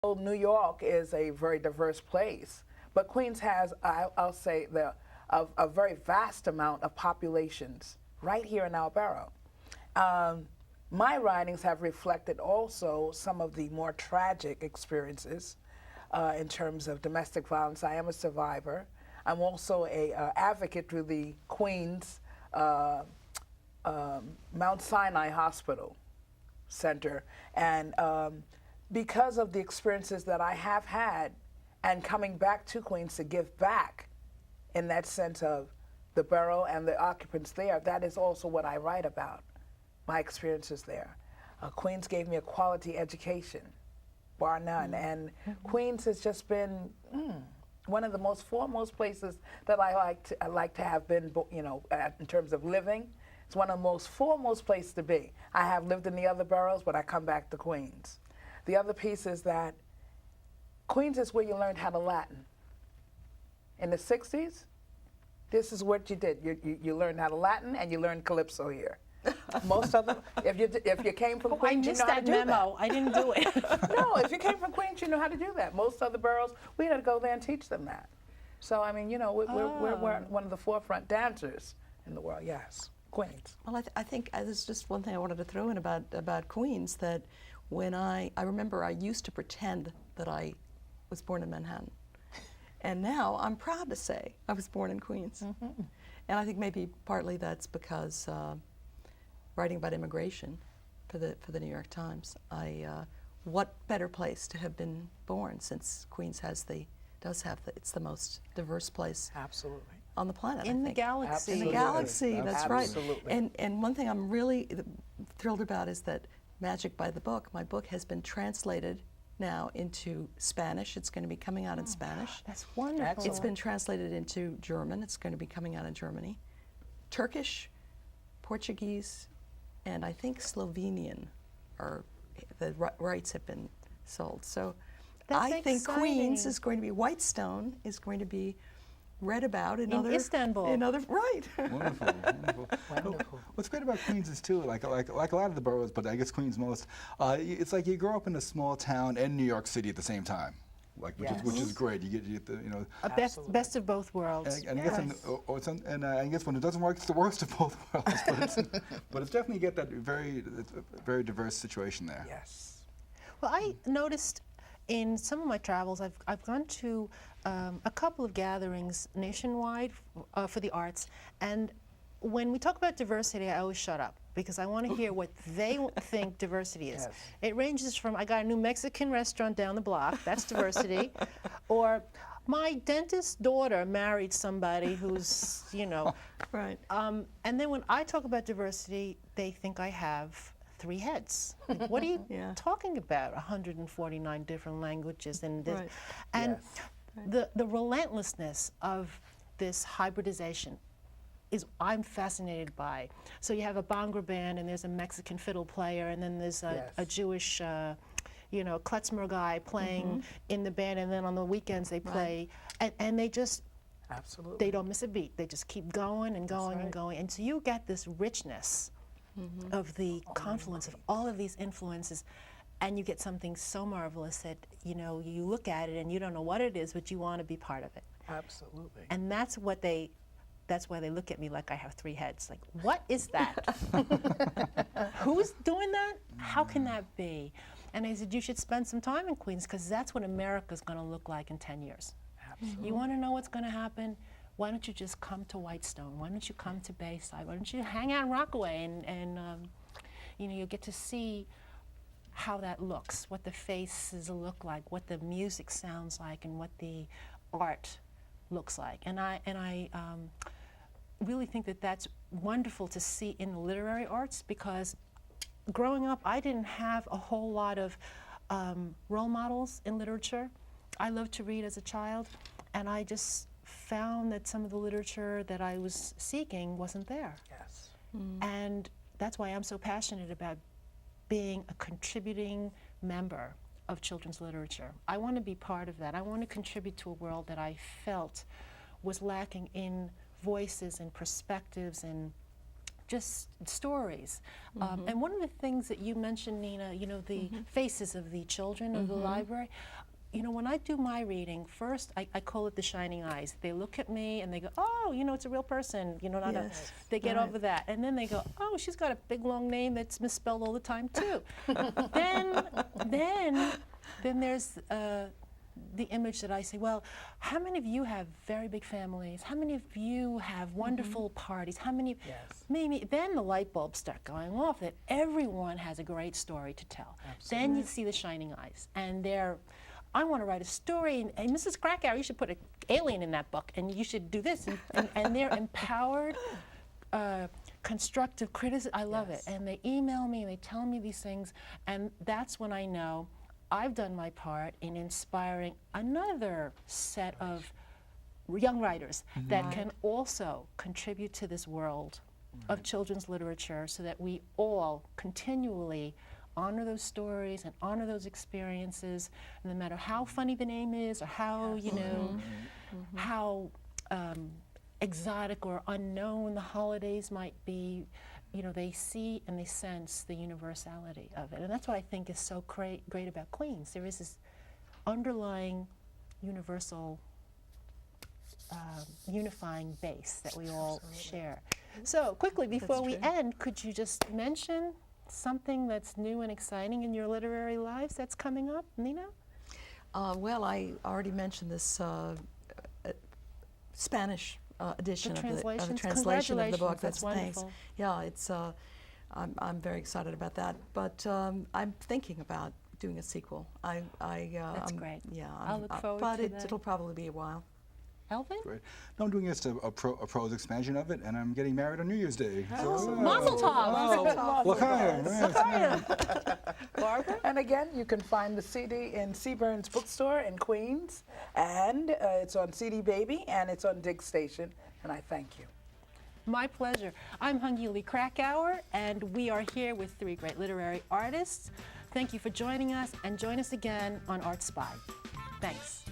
New York is a very diverse place, but Queens has, I'll say, a very vast amount of populations right here in our borough. My writings have reflected also some of the more tragic experiences in terms of domestic violence. I am a survivor. I'm also a advocate through the Queens Mount Sinai Hospital Center, and because of the experiences that I have had, and coming back to Queens to give back, in that sense of the borough and the occupants there, that is also what I write about. My experiences there. Queens gave me a quality education, bar none, and Queens has just been one of the most foremost places that I like to have been, in terms of living. It's one of the most foremost places to be. I have lived in the other boroughs, but I come back to Queens. The other piece is that Queens is where you learned how to Latin. In the 60s, this is what you did. You learned how to Latin and you learned calypso here. Most of them, if you came from Queens, you know how to do that. I missed that memo. I didn't do it. No, if you came from Queens, you know how to do that. Most other boroughs, we had to go there and teach them that. So I mean, we're one of the forefront dancers in the world. Yes, Queens. Well, I think there's just one thing I wanted to throw in about Queens, that when I remember I used to pretend that I was born in Manhattan. And now I'm proud to say I was born in Queens. And I think maybe partly that's because writing about immigration for the New York Times, what better place to have been born, since Queens it's the most diverse place Absolutely. on the planet. In the galaxy. In the galaxy, that's right. Absolutely. And one thing I'm really thrilled about is that Magic by the Book, my book, has been translated now into Spanish. It's going to be coming out in Spanish. That's wonderful. Excellent. It's been translated into German. It's going to be coming out in Germany. Turkish, Portuguese, and I think Slovenian the rights have been sold. So That's I think exciting. Queens is going to be, Whitestone is going to be read about in other Istanbul. Right. Wonderful, wonderful. Wonderful. What's great about Queens is too, like a lot of the boroughs, but I guess Queens most. It's like you grow up in a small town and New York City at the same time, which is great. You get the A best of both worlds. And I guess when it doesn't work, it's the worst of both worlds. But it's definitely get that very diverse situation there. Yes. Well, I noticed in some of my travels, I've gone to a couple of gatherings nationwide for the arts, and when we talk about diversity, I always shut up because I want to hear what they think diversity is. Yes. It ranges from, I got a new Mexican restaurant down the block, that's diversity, or my dentist's daughter married somebody who's, Right. and then when I talk about diversity, they think I have 3 heads. Like, what are you Yeah. talking about? 149 different languages and this, Right. and Yes. the relentlessness of this hybridization is I'm fascinated by. So you have a Bhangra band, and there's a Mexican fiddle player, and then there's a Yes. Jewish, klezmer guy playing in the band, and then on the weekends they play, and they just Absolutely. they don't miss a beat. They just keep going and going and right. going, and so you get this richness of the confluence of all of these influences, and you get something so marvelous that you look at it and you don't know what it is, but you want to be part of it. Absolutely. And that's why they look at me like I have 3 heads. Like, what is that? Who's doing that? How can that be? And I said, you should spend some time in Queens, because that's what America's going to look like in 10 years. Absolutely. You want to know what's going to happen? Why don't you just come to Whitestone? Why don't you come to Bayside? Why don't you hang out in Rockaway and you get to see how that looks, what the faces look like, what the music sounds like, and what the art looks like. And I really think that that's wonderful to see in the literary arts, because growing up, I didn't have a whole lot of role models in literature. I loved to read as a child, and I just found that some of the literature that I was seeking wasn't there. Yes. And that's why I'm so passionate about being a contributing member of children's literature. I want to be part of that. I want to contribute to a world that I felt was lacking in voices and perspectives and just stories. And one of the things that you mentioned, Nina, you know, the faces of the children of the library. You know, when I do my reading, first I call it the shining eyes. They look at me and they go, oh, you know, it's a real person. You know, not a, Yes. they get Right. over that. And then they go, oh, she's got a big long name that's misspelled all the time too. then there's the image that I say, well, how many of you have very big families? How many of you have wonderful parties? How many? Yes. Maybe then the light bulbs start going off that everyone has a great story to tell. Then you see the shining eyes, and they're, I want to write a story, and Mrs. Krakauer, you should put an alien in that book, and you should do this, and they're empowered, constructive criticism. I love it, and they email me and they tell me these things, and that's when I know I've done my part in inspiring another set of young writers that can also contribute to this world of children's literature, so that we all continually honor those stories and honor those experiences, no matter how funny the name is or how, you know, how exotic or unknown the holidays might be. You know, they see and they sense the universality of it. And that's what I think is so great about Queens. There is this underlying universal unifying base that we all share. So quickly, before we end, could you just mention something that's new and exciting in your literary lives that's coming up, Nina? Well, I already mentioned this Spanish edition of the translations? translation of the book. Congratulations, that's thanks. wonderful. Yeah, it's. I'm very excited about that. But I'm thinking about doing a sequel. That's great. Yeah, I'll look forward but to that. it'll probably be a while. Elvin? Great. No, I'm doing just a prose expansion of it, and I'm getting married on New Year's Day. Mazel tov! L'chaim, yes. Barbara? And again, you can find the CD in Seaburn's bookstore in Queens, and it's on CD Baby, and it's on Dig Station, and I thank you. My pleasure. I'm Hungy Lee Krakauer, and we are here with three great literary artists. Thank you for joining us, and join us again on Art Spy. Thanks.